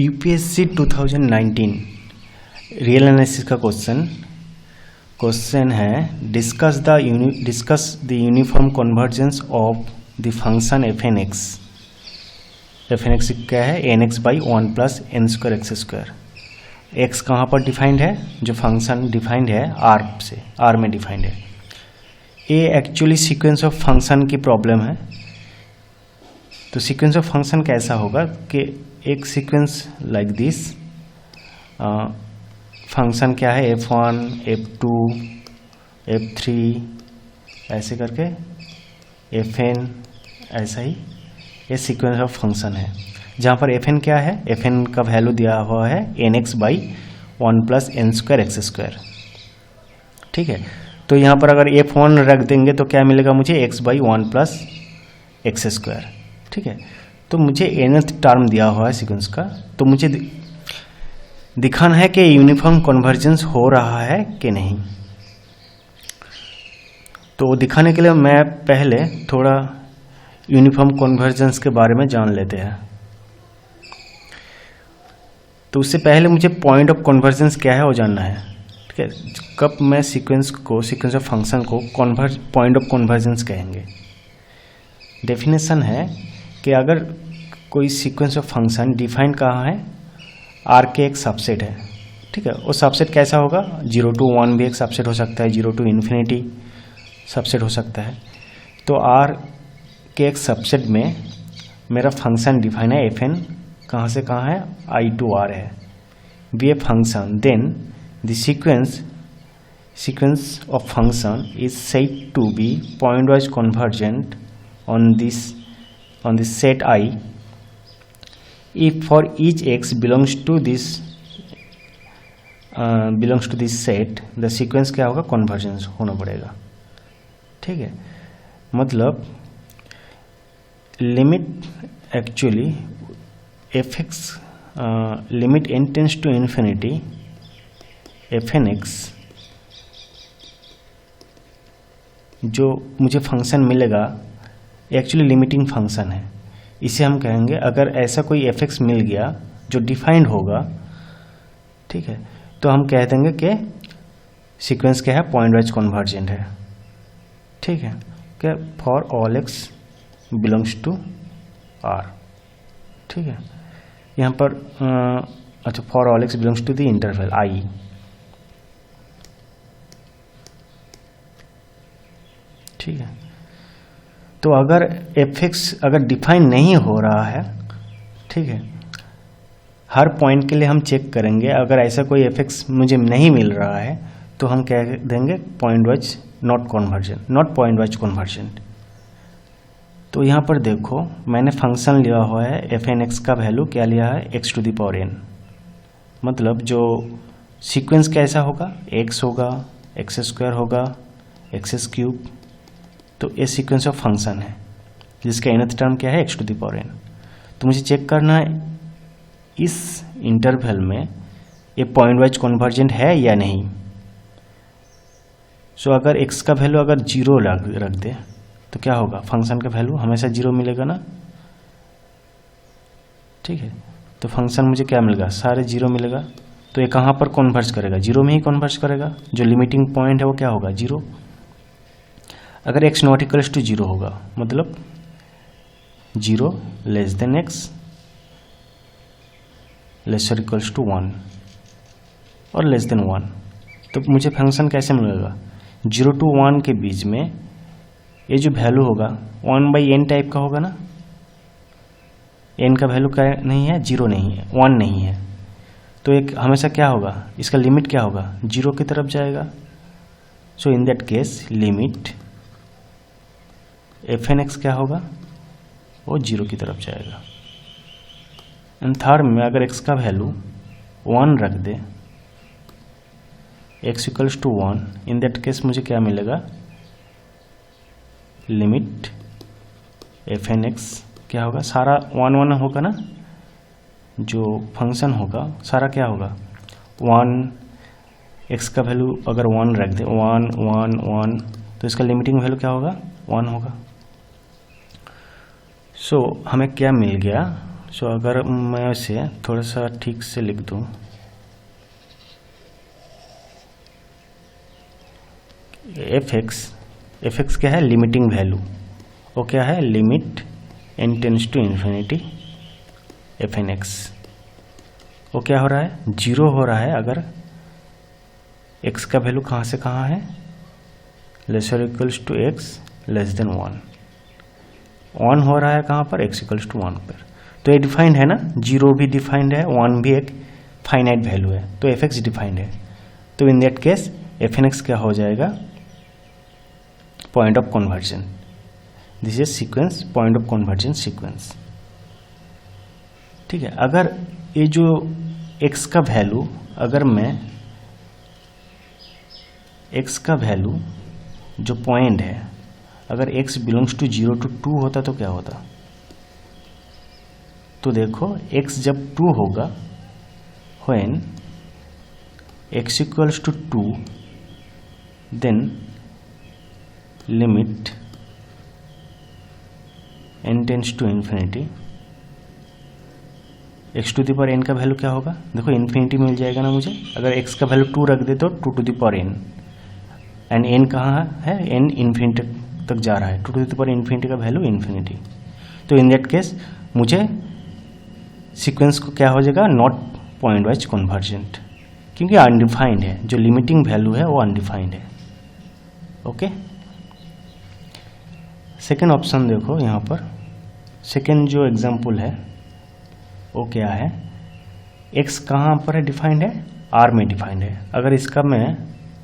UPSC 2019 real analysis का question है discuss the uniform convergence of the function f N x क्या है n x by one plus n square x square. X कहाँ पर defined है, जो function defined है आर से, आर में डिफाइंड है। ये एक्चुअली सीक्वेंस ऑफ फंक्शन की प्रॉब्लम है। तो सीक्वेंस ऑफ फंक्शन कैसा होगा कि एक सीक्वेंस लाइक दिस, फंक्शन क्या है f1 f2 f3 ऐसे करके fn, ऐसा ही ये सीक्वेंस ऑफ फंक्शन है, जहाँ पर fn क्या है, fn का वैल्यू दिया हुआ है nx by one plus n square x square. ठीक है, तो यहाँ पर अगर f1 रख देंगे तो क्या मिलेगा मुझे, x by one plus x square. ठीक है, तो मुझे nth टर्म दिया हुआ है सीक्वेंस का, तो मुझे दिखाना है कि यूनिफॉर्म कन्वर्जेंस हो रहा है कि नहीं। तो दिखाने के लिए मैं पहले थोड़ा यूनिफॉर्म कन्वर्जेंस के बारे में जान लेते हैं। तो उससे पहले मुझे पॉइंट ऑफ कन्वर्जेंस क्या है वो जानना है। ठीक है, कब मैं सीक्वेंस ऑफ फंक्शन को पॉइंट ऑफ कन्वर्जेंस कहेंगे। डेफिनेशन है कि अगर कोई सीक्वेंस ऑफ फंक्शन डिफाइन कहाँ है, आर के एक सबसेट है। ठीक है, वो सबसेट कैसा होगा, 0 to 1 भी एक सबसेट हो सकता है, 0 to इन्फिनिटी सबसेट हो सकता है। तो आर के एक सबसेट में मेरा फंक्शन डिफाइन है एफ एन, कहाँ से कहाँ है, आई टू आर है, be a function, then the sequence of function is said to be pointwise convergent on this set I if for each x belongs to this set the sequence क्या होगा, convergence होना पड़ेगा। ठीक है, मतलब limit actually f x limit n tends to infinity f N x, जो मुझे function मिलेगा एक्चुअली लिमिटिंग फंक्शन है। इसे हम कहेंगे, अगर ऐसा कोई एफ एक्स मिल गया जो डिफाइंड होगा, ठीक है, तो हम कह देंगे कि सीक्वेंस क्या है, पॉइंट वाइज कन्वर्जेंट है। ठीक है, क्या, for all X belongs to R. ठीक है, यहाँ पर अच्छा, for all X belongs to the interval I. ठीक है, तो अगर एफ एक्स अगर डिफाइन नहीं हो रहा है, ठीक है, हर पॉइंट के लिए हम चेक करेंगे। अगर ऐसा कोई एफ एक्स मुझे नहीं मिल रहा है तो हम कह देंगे pointwise not pointwise convergent. तो यहाँ पर देखो, मैंने फंक्शन लिया हुआ है एफ एन एक्स का वैल्यू क्या लिया है, x to the power n. मतलब जो सीक्वेंस कैसा होगा, एक्स होगा, एक्स स्क्वायर होगा, एक्स क्यूब। तो ये सीक्वेंस ऑफ फंक्शन है जिसका nth टर्म क्या है, x to the power n. तो मुझे चेक करना है इस इंटरवल में ये पॉइंट वाइज कन्वर्जेंट है या नहीं। सो अगर x का वैल्यू अगर 0 रख दे तो क्या होगा, फंक्शन का वैल्यू हमेशा 0 मिलेगा ना। ठीक है, तो फंक्शन मुझे क्या मिलेगा, सारे 0 मिलेगा। तो ये कहाँ पर कन्वर्ज करेगा, 0 में ही कन्वर्ज करेगा। जो लिमिटिंग पॉइंट है वो क्या होगा, 0। अगर x नॉट इक्वल्स टू 0 होगा, मतलब 0 less than x lesser equals to 1 और लेस देन 1, तो मुझे फंक्शन कैसे मिलेगा, 0 to 1 के बीच में ये जो वैल्यू होगा 1/n टाइप का होगा ना। n का वैल्यू क्या नहीं है, 0 नहीं है, 1 नहीं है। तो एक हमेशा क्या होगा, इसका लिमिट क्या होगा, 0 की तरफ जाएगा। So in that case limit F N x क्या होगा, वो 0 की तरफ जाएगा। एंड थर्ड में अगर x का वैल्यू 1 रख दे, x equals to 1, in that case मुझे क्या मिलेगा, लिमिट एफ एन एक्स क्या होगा, सारा 1 होगा ना, जो फंक्शन होगा सारा क्या होगा 1। x का वैल्यू अगर 1 रख दे, 1 1 1, तो इसका लिमिटिंग वैल्यू क्या होगा, 1 होगा। सो हमें क्या मिल गया, सो अगर मैं इसे थोड़ा सा ठीक से लिख दूं, एफ एक्स क्या है, लिमिटिंग वैल्यू, वो क्या है, limit n tends to infinity f N x. वो क्या हो रहा है, 0 हो रहा है अगर x का वैल्यू कहाँ से कहाँ है, lesser equals to x less than 1। On हो रहा है कहाँ पर, x इक्वल्स टू 1 पर। तो ये डिफाइंड है ना, 0 भी डिफाइंड है, 1 भी एक फाइनाइट वैल्यू है, तो एफ एक्स डिफाइंड है। तो in that case f N x क्या हो जाएगा, point of convergence. This is sequence, point of convergence sequence. ठीक है, अगर ये जो x का वैल्यू, अगर मैं x का वैल्यू जो पॉइंट है, अगर x बिलोंग्स टू 0 to 2 होता तो क्या होता, तो देखो x जब 2 होगा, when x equals to 2 then limit n tends to infinity, x to the power n का वैल्यू क्या होगा, देखो इन्फिनिटी मिल जाएगा ना मुझे। अगर x का वैल्यू 2 रख दे तो 2 to the power n, and n कहाँ है, n इन्फिनिटी तक जा रहा है, 2 टू द पावर इन्फिनिटी का वैल्यू इन्फिनिटी। तो इन दैट केस मुझे सीक्वेंस को क्या हो जाएगा, नॉट पॉइंट वाइज कन्वर्जेंट, क्योंकि अनडिफाइंड है, जो लिमिटिंग वैल्यू है वो अनडिफाइंड है। ओके, सेकेंड ऑप्शन देखो यहाँ पर, सेकेंड जो एग्जाम्पल है वो क्या है, x कहाँ पर है, डिफाइंड है, r में डिफाइंड है। अगर इसका मैं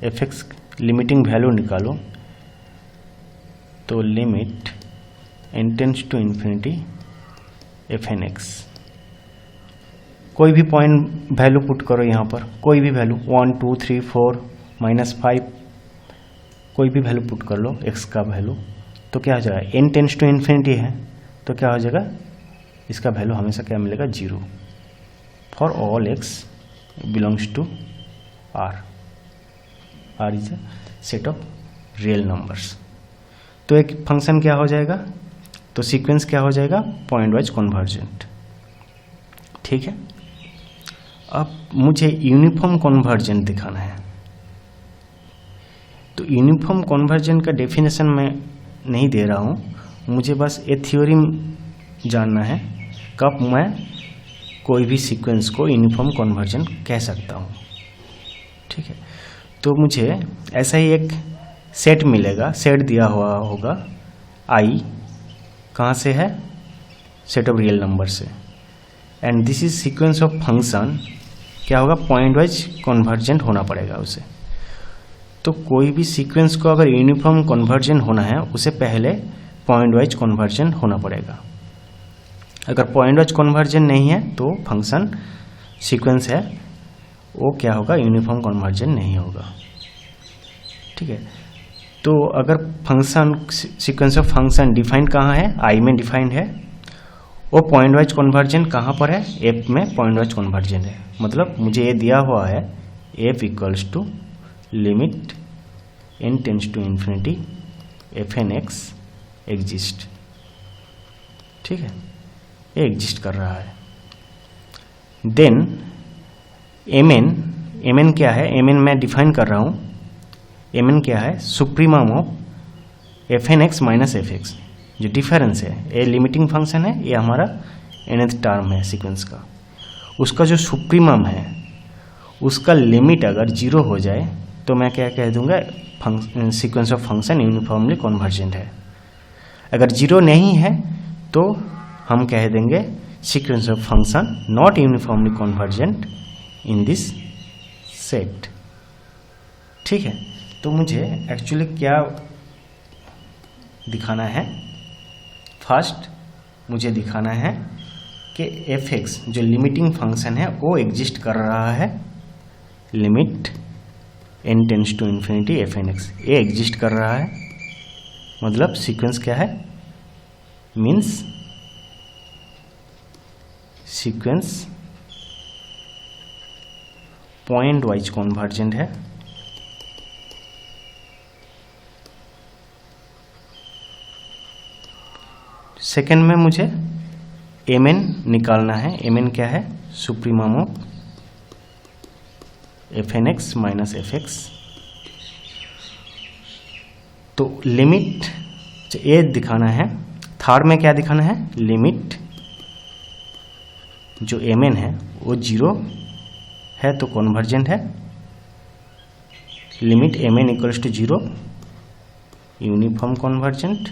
एफ एक्स लिमिटिंग वैल्यू निकालूं तो limit n tends to infinity f N x, कोई भी पॉइंट वैल्यू पुट करो यहाँ पर, कोई भी वैल्यू 1 2 3 4 -5, कोई भी वैल्यू पुट कर लो x का वैल्यू, तो क्या हो जाएगा, n टेंस टू इन्फिनिटी है तो क्या हो जाएगा, इसका वैल्यू हमेशा क्या मिलेगा, 0 for all x belongs to r। r is a set of real numbers. तो एक फंक्शन क्या हो जाएगा, तो सीक्वेंस क्या हो जाएगा, पॉइंट वाइज कन्वर्जेंट। ठीक है, अब मुझे यूनिफॉर्म कन्वर्जेंट दिखाना है। तो यूनिफॉर्म कन्वर्जेंट का डेफिनेशन मैं नहीं दे रहा हूँ, मुझे बस ये थ्योरम जानना है कब मैं कोई भी सीक्वेंस को यूनिफॉर्म कन्वर्जेंट कह सकता हूँ। ठीक है, तो मुझे ऐसा ही एक सेट मिलेगा, सेट दिया हुआ होगा i, कहाँ से है, सेट ऑफ रियल नंबर से, and this is sequence of function, क्या होगा, पॉइंट वाइज कन्वर्जेंट होना पड़ेगा उसे। तो कोई भी सीक्वेंस को अगर यूनिफॉर्म कन्वर्जन होना है उसे पहले पॉइंट वाइज कन्वर्जन होना पड़ेगा। अगर पॉइंट वाइज कन्वर्जन नहीं है तो फंक्शन सीक्वेंस है वो क्या होगा, यूनिफॉर्म कन्वर्जन नहीं होगा। ठीक है, तो अगर function sequence of function defined कहाँ है, आई में डिफाइंड है, वो पॉइंट वाइज कन्वर्जन कहाँ पर है, एफ में पॉइंट वाइज कन्वर्जन है। मतलब मुझे ये दिया हुआ है f equals to limit n tends to infinity f N x exist. ठीक है, ये एग्जिस्ट कर रहा है। देन एम एन क्या है, एम एन मैं डिफाइन कर रहा हूँ, एम एन क्या है, supremum of f N x minus f x, जो डिफरेंस है, ये लिमिटिंग फंक्शन है, ये हमारा nth टर्म है सीक्वेंस का, उसका जो सुप्रीमम है उसका लिमिट अगर 0 हो जाए तो मैं क्या कह दूंगा, sequence of function uniformly convergent है। अगर 0 नहीं है तो हम कह देंगे sequence of function not uniformly convergent in this set. ठीक है, तो मुझे एक्चुअली क्या दिखाना है, फर्स्ट मुझे दिखाना है कि एफ एक्स जो लिमिटिंग फंक्शन है वो एग्जिस्ट कर रहा है, limit n tends to infinity f N x, ये एग्जिस्ट कर रहा है। मतलब सीक्वेंस क्या है, means sequence pointwise convergent है। सेकेंड में मुझे एम एन निकालना है। एम एन क्या है? Supremum of f N x minus f x. तो लिमिट ए दिखाना है, थर्ड में क्या दिखाना है? लिमिट जो एम एन है वो 0 है तो कॉन्वर्जेंट है। Limit m n equals to 0 uniform convergent.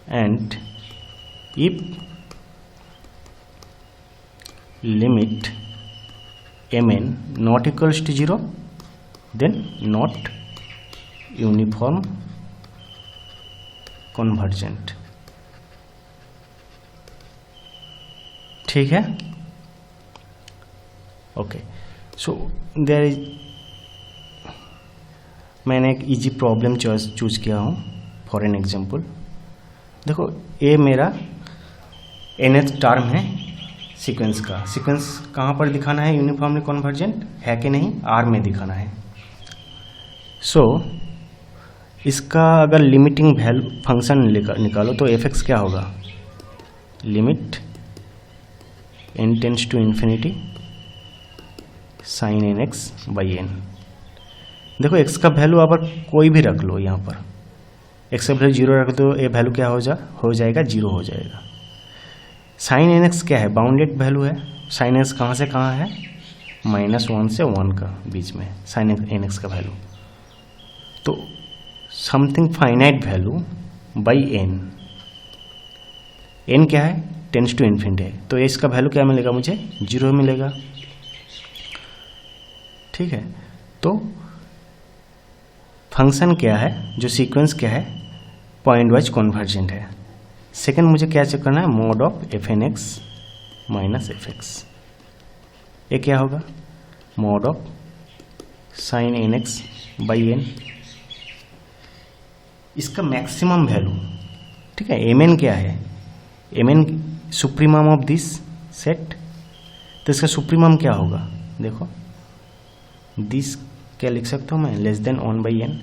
And if limit m n not equals to 0 then not uniform convergent. ठीक है, ओके। सो देयर इज, मैंने एक इजी प्रॉब्लम चूज किया हूँ फॉर एन एग्जांपल। देखो ये मेरा nth टर्म है सीक्वेंस का। सीक्वेंस कहाँ पर दिखाना है? यूनिफॉर्मली कॉन्वर्जेंट है कि नहीं? R में दिखाना है। सो इसका अगर लिमिटिंग वैल्यू फंक्शन निकालो तो एफ एक्स क्या होगा? Limit n tends to infinity sine n x by n. देखो x का वैल्यू आप कोई भी रख लो, यहाँ पर x का वैल्यू 0 रख दो, ये वैल्यू क्या हो जाएगा? 0 हो जाएगा। साइन एन एक्स क्या है? बाउंडेड वैल्यू है। साइन एक्स कहाँ से कहाँ है? -1 से 1 का बीच में साइन एन एक्स का वैल्यू। तो something finite value by n. N क्या है? टेंस टू इन्फिनिटी है, तो इसका वैल्यू क्या मिलेगा? मुझे 0 मिलेगा। ठीक है, तो फंक्शन क्या है, जो सीक्वेंस क्या है? पॉइंट वाइज कॉन्वर्जेंट है। सेकंड मुझे क्या चेक करना है? Mod of f N x minus f x. ये क्या होगा? Mod of sine n x by n. इसका मैक्सिमम वैल्यू, ठीक है, एम एन क्या है? M n supremum of this set, तो इसका सुप्रीमम क्या होगा? देखो दिस क्या लिख सकता हूँ मैं? लेस देन 1 बाई एन,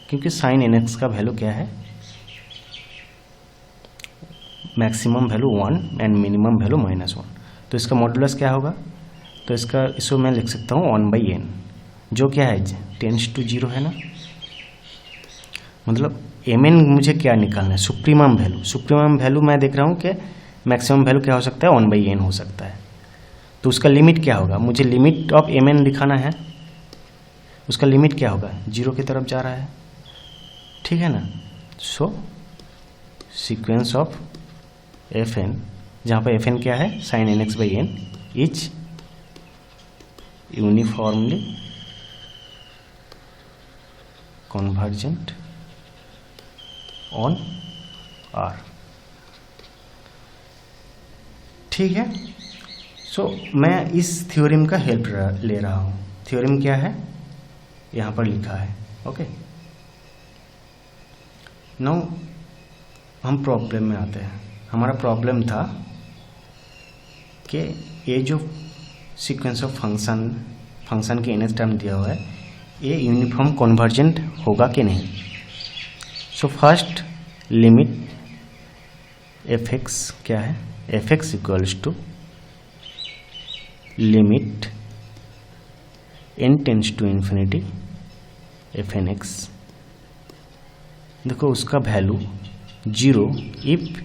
क्योंकि साइन एन एक्स का वैल्यू क्या है? Maximum value 1 and minimum value -1। तो इसका मॉडुलस क्या होगा? तो इसको मैं लिख सकता हूँ 1 बाई एन, जो क्या है? टेंस टू 0 है ना। मतलब एम एन मुझे क्या निकालना है? Supremum value. सुप्रीमम वैल्यू मैं देख रहा हूँ कि मैक्सिमम वैल्यू क्या हो सकता है? 1 बाई एन हो सकता है। तो उसका लिमिट क्या होगा? मुझे लिमिट ऑफ एम एन दिखाना है। उसका लिमिट क्या होगा? 0 की तरफ जा रहा है, ठीक है ना। So sequence of f n, जहाँ पर एफ एन क्या है? Sine n x by n is uniformly convergent on R. ठीक है, सो मैं इस थ्योरम का हेल्प ले रहा हूँ। थ्योरम क्या है? यहाँ पर लिखा है। ओके, नाउ हम प्रॉब्लम में आते हैं। हमारा प्रॉब्लम था कि ये जो सीक्वेंस ऑफ फंक्शन के nth टर्म दिया हुआ है, ये यूनिफॉर्म कॉन्वर्जेंट होगा कि नहीं। So first limit f x क्या है? F x equals to limit n tends to infinity f N x. देखो उसका value 0, if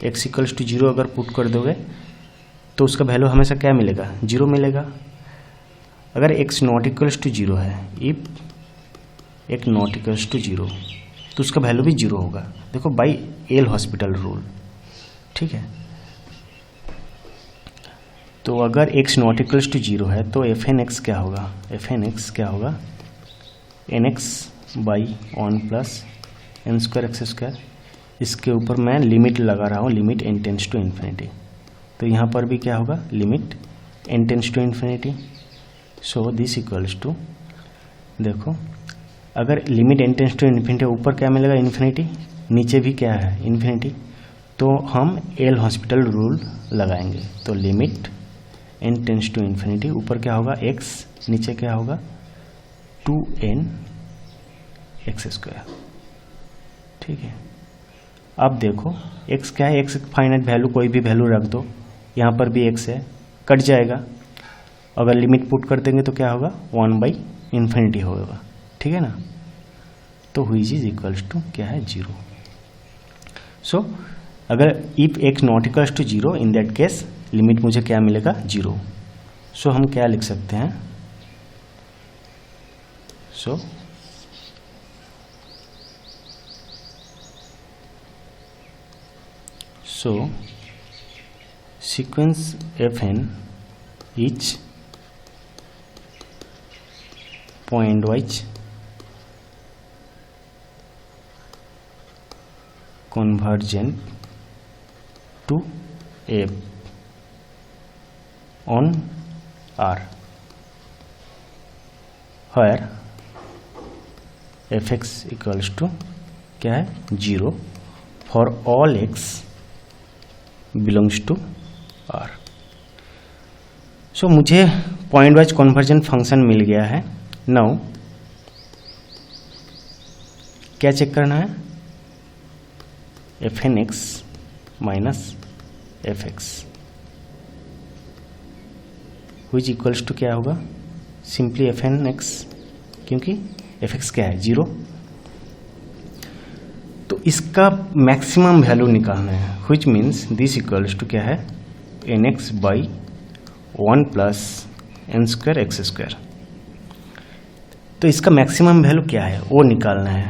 x equals to 0 अगर पुट कर दोगे तो उसका वैल्यू हमेशा क्या मिलेगा? 0 मिलेगा। अगर x नॉट इक्वल्स टू 0 है, if x not equals to 0, तो उसका वैल्यू भी 0 होगा। देखो बाई एल हॉस्पिटल रूल, ठीक है। तो अगर x नॉट इक्वल्स टू 0 है तो एफ एन एक्स क्या होगा? एफ एन एक्स क्या होगा? N x by 1 plus n square x square. इसके ऊपर मैं लिमिट लगा रहा हूँ, limit n tends to infinity. तो यहाँ पर भी क्या होगा? Limit n tends to infinity. So this equals to, देखो अगर limit n tends to infinity, ऊपर क्या मिलेगा? इन्फिनिटी, नीचे भी क्या है? इन्फिनिटी। तो हम एल हॉस्पिटल रूल लगाएंगे। तो limit n tends to infinity, ऊपर क्या होगा? x, नीचे क्या होगा? 2n x square. ठीक है। अब देखो x क्या है, x फाइनाइट वैल्यू, कोई भी वैल्यू रख दो, यहाँ पर भी x है, कट जाएगा। अगर लिमिट पुट कर देंगे तो क्या होगा, 1/∞ होगा, ठीक है ना। तो व्हिच इज इक्वल्स टू क्या है, 0। सो अगर if x not equals to 0, in that case limit मुझे क्या मिलेगा, 0। सो हम क्या लिख सकते हैं, so sequence fn each point wise convergent to f on R, where fx equals to क्या है, 0 for all x belongs to R। So मुझे पॉइंट वाइज कन्वर्जन फंक्शन मिल गया है। नाउ क्या चेक करना है, fn x minus fx which equals to क्या होगा, सिंपली fn x, क्योंकि fx क्या है, 0। तो इसका मैक्सिमम वैल्यू निकालना है, which means this equals to क्या है, nx बाई 1 plus n square x square. तो इसका मैक्सिमम वैल्यू क्या है वो निकालना है।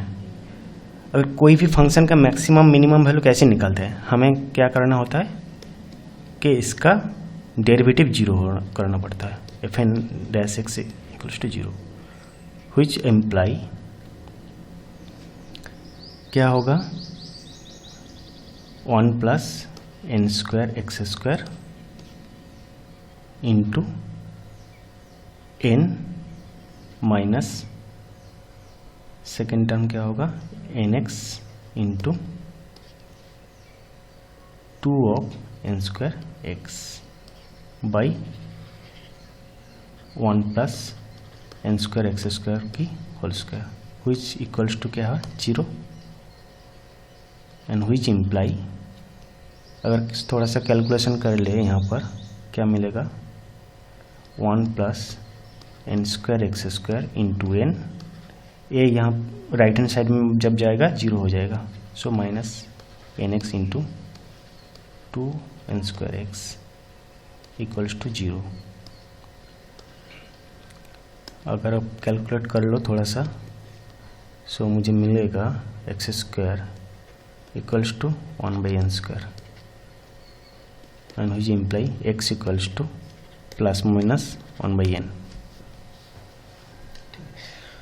अगर कोई भी फंक्शन का मैक्सिमम मिनिमम वैल्यू कैसे निकालते हैं, हमें क्या करना होता है कि इसका डेरिवेटिव 0 करना पड़ता है, fn dash x equals to 0, which imply क्या होगा, 1 plus n square x square into n minus second term क्या होगा, nx into 2 of n square X by 1 plus n square x square की whole square, which equals to क्या है, 0। And which imply, अगर थोड़ा सा कैलकुलेशन कर ले यहाँ पर क्या मिलेगा, 1 plus n square x square into n, ये यहाँ राइट हैंड साइड में जब जाएगा 0 हो जाएगा। So minus nx into 2n square x equals to 0। अगर आप कैलकुलेट कर लो थोड़ा सा, सो मुझे मिलेगा x square equals to 1/n square, and which imply x equals to plus minus 1/n।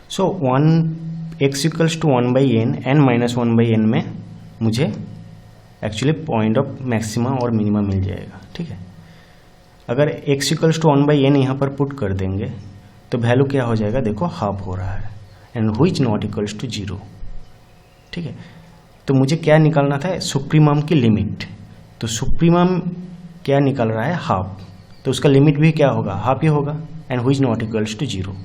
So 1x equals to 1/n, n minus 1/n में मुझे actually point of maxima और मिनिमा मिल जाएगा, ठीक है। अगर x इक्वल्स टू 1/n यहाँ पर पुट कर देंगे तो वैल्यू क्या हो जाएगा, देखो हाफ हो रहा है, and which not equals to 0, ठीक है। तो मुझे क्या निकालना था, सुप्रीमम की लिमिट। तो सुप्रीमम क्या निकल रहा है, हाफ, तो उसका लिमिट भी क्या होगा, हाफ ही होगा, and which not equals to 0।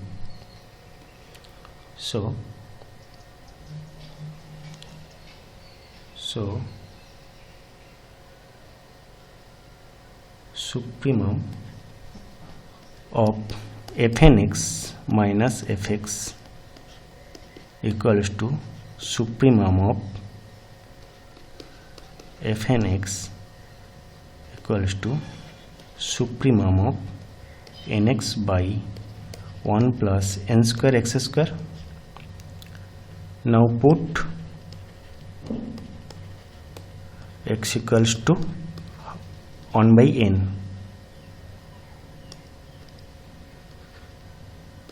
So supremum of fn x minus fx equals to supremum of fn x equals to supremum of nx by 1 plus n square x square. Now put x equals to 1/n.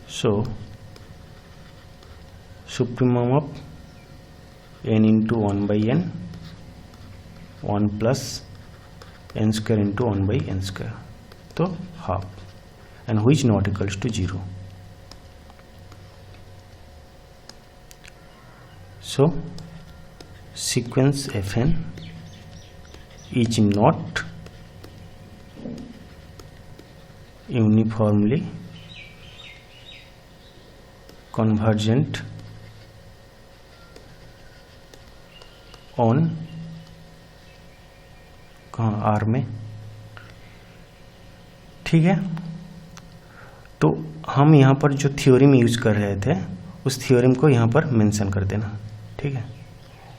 So supremum of n into 1/n, 1 plus n square into 1/n square, तो half, and which not equals to 0. So sequence fn is not uniformly convergent on कहाँ are में, ठीक है। तो हम यहाँ पर जो थ्योरम यूज कर रहे थे उस थ्योरम को यहाँ पर मेंशन कर देना, ठीक है।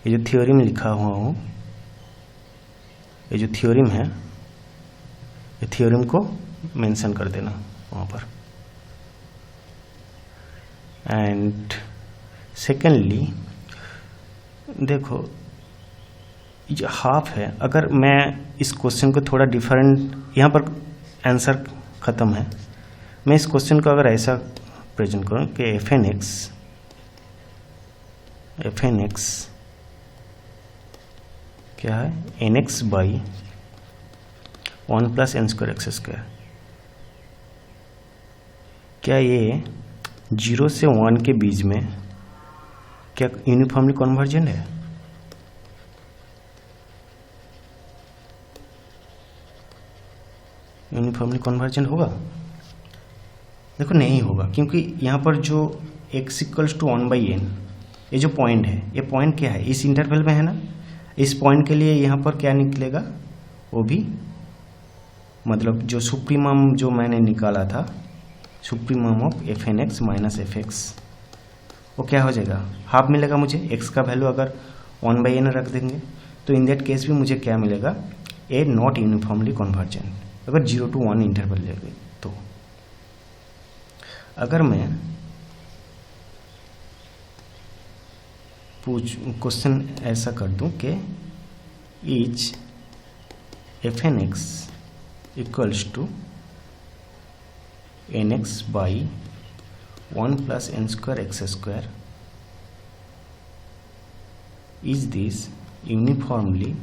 ये जो थ्योरम लिखा हुआ हूँ, ये जो थ्योरम है, ये थ्योरम को मेंशन कर देना वहाँ पर। एंड सेकेंडली देखो ये हाफ है, अगर मैं इस क्वेश्चन को थोड़ा डिफरेंट, यहाँ पर आंसर खत्म है, मैं इस क्वेश्चन को अगर ऐसा प्रेजेंट करूँ कि एफ एन एक्स क्या है, n x by 1 plus n square x square, क्या ये 0 से 1 के बीच में क्या यूनिफॉर्मली कन्वर्जेंट है? यूनिफॉर्मली कन्वर्जेंट होगा? देखो नहीं होगा, क्योंकि यहाँ पर जो x इक्वल्स टू 1/n, ये जो पॉइंट है, ये पॉइंट क्या है, इस इंटरवल में है ना। इस पॉइंट के लिए यहाँ पर क्या निकलेगा, वो भी मतलब जो सुप्रीमम जो मैंने निकाला था, supremum of f N x minus f x, वो क्या हो जाएगा, हाफ मिलेगा मुझे। x का वैल्यू अगर 1/n रख देंगे तो इन दैट केस भी मुझे क्या मिलेगा, ए नॉट यूनिफॉर्मली कन्वर्जेंट, अगर 0 to 1 इंटरवल लेंगे तो। अगर मैं क्वेश्चन ऐसा कर दूं कि is f N x equals to n x by 1 plus n square x square, is this uniformly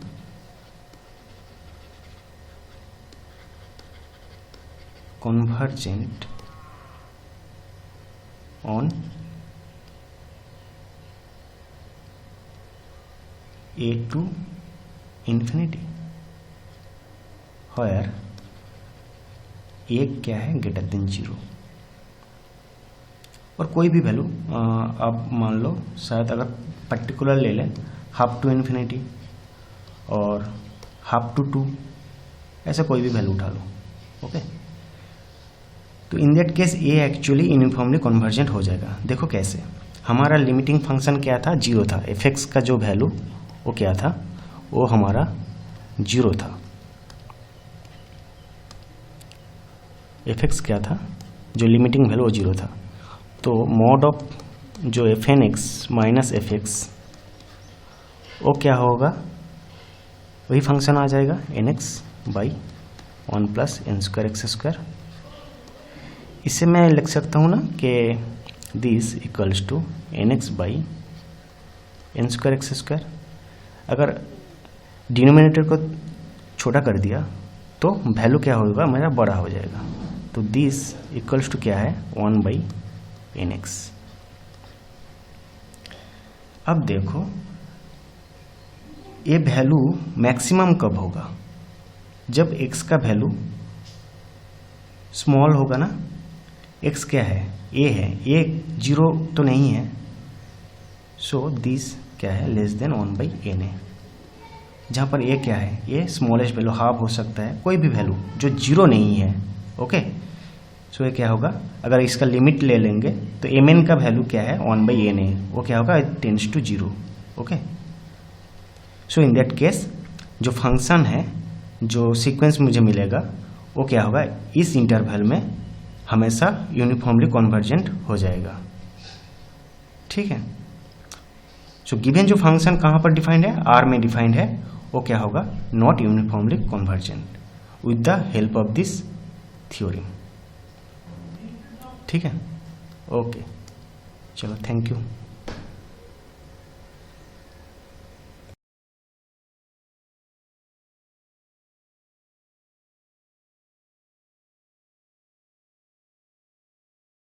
convergent on a to infinity where a क्या है, ग्रेटर देन 0। और कोई भी वैल्यू आप मान लो, शायद अगर पर्टिकुलर ले लें हाफ टू इन्फिनिटी और हाफ टू 2, ऐसा कोई भी वैल्यू उठा लो, ओके। तो इन दैट केस ये एक्चुअली यूनिफॉर्मली कन्वर्जेंट हो जाएगा। देखो कैसे, हमारा लिमिटिंग फंक्शन क्या था, 0 था। एफ एक्स का जो वैल्यू वो क्या था, वो हमारा 0 था। एफ एक्स क्या था, जो लिमिटिंग वैल्यू वो 0 था। तो मॉड ऑफ जो f N x minus f x, वो क्या होगा, वही फंक्शन आ जाएगा n x by 1 plus n square x square. इससे मैं लिख सकता हूँ ना कि this equals to n x by n square x square. अगर डिनोमिनेटर को छोटा कर दिया तो वैल्यू क्या होगा, मेरा बड़ा हो जाएगा। तो दिस इक्वल्स टू क्या है, 1/nx। अब देखो ये वैल्यू मैक्सिमम कब होगा, जब x का वैल्यू स्मॉल होगा ना। x क्या है, a है, a 0 तो नहीं है, सो दिस क्या है, लेस देन 1/n है। जहाँ पर a क्या है, ये स्मॉलेस्ट वैल्यू हाफ हो सकता है, कोई भी वैल्यू जो 0 नहीं है, ओके। सो ये क्या होगा, अगर इसका लिमिट ले लेंगे तो mn का वैल्यू क्या है, 1/n है, वो क्या होगा, it tends to 0, okay. So in that case जो फंक्शन है, जो सीक्वेंस मुझे मिलेगा, वो क्या होगा, इस इंटरवल में हमेशा यूनिफॉर्मली कन्वर्जेंट हो जाएगा, ठीक है। सो गिवन जो फंक्शन कहाँ पर डिफाइंड है, आर में डिफाइंड है, वो क्या होगा, not uniformly convergent with the help of this theorem, ठीक है। ओके, चलो, थैंक यू।